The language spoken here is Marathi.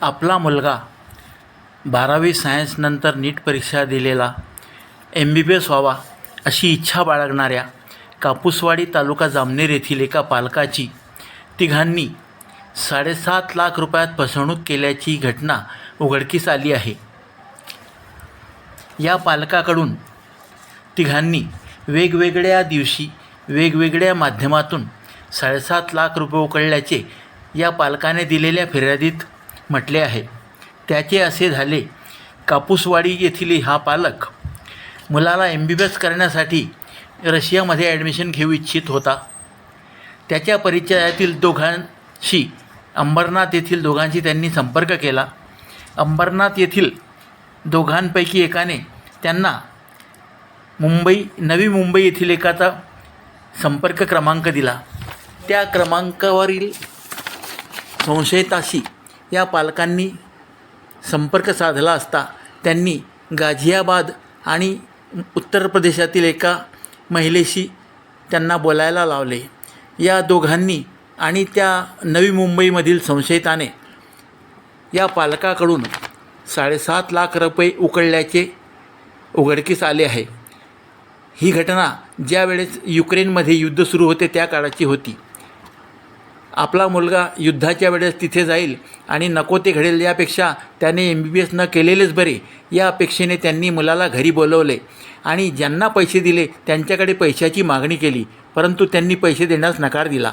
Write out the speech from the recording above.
आपला मुलगा 12वी सायन्सनंतर नीट परीक्षा दिलेला MBBS व्हावा अशी इच्छा बाळगणाऱ्या कापूसवाडी तालुका जामनेर येथील एका पालकाची तिघांनी 7.5 लाख रुपयात फसवणूक केल्याची घटना उघडकीस आली आहे. या पालकाकडून तिघांनी वेगवेगळ्या दिवशी वेगवेगळ्या माध्यमातून 7.5 लाख रुपये उकळल्याचे या पालकाने दिलेल्या फिर्यादीत म्हटले आहे. त्याचे असे झाले, कापूसवाडी येथील हा पालक मुलाला MBBS करण्यासाठी रशियामध्ये ॲडमिशन घेऊ इच्छित होता. त्याच्या परिचयातील दोघांशी अंबरनाथ येथील दोघांशी त्यांनी संपर्क केला. अंबरनाथ येथील दोघांपैकी एकाने त्यांना नवी मुंबई येथील एकाचा संपर्क क्रमांक दिला. त्या क्रमांकावरील संशयिताशी या पालकांनी संपर्क साधला असता त्यांनी गाझियाबाद आणि उत्तर प्रदेशातील एका महिलेशी त्यांना बोलायला लावले. या दोघांनी आणि त्या नवी मुंबईमधील संशयिताने या पालकाकडून 7.5 लाख रुपये उकळल्याचे उघडकीस आले आहे. ही घटना ज्या वेळेस युक्रेनमध्ये युद्ध सुरू होते त्या काळाची होती. आपला मुलगा युद्धाच्या वेळेस तिथे जाईल आणि नको ते घडेल यापेक्षा त्याने MBBS न केलेलेच बरे या अपेक्षेने त्यांनी मुलाला घरी बोलवले आणि ज्यांना पैसे दिले त्यांच्याकडे पैशाची मागणी केली, परंतु त्यांनी पैसे देण्यास नकार दिला.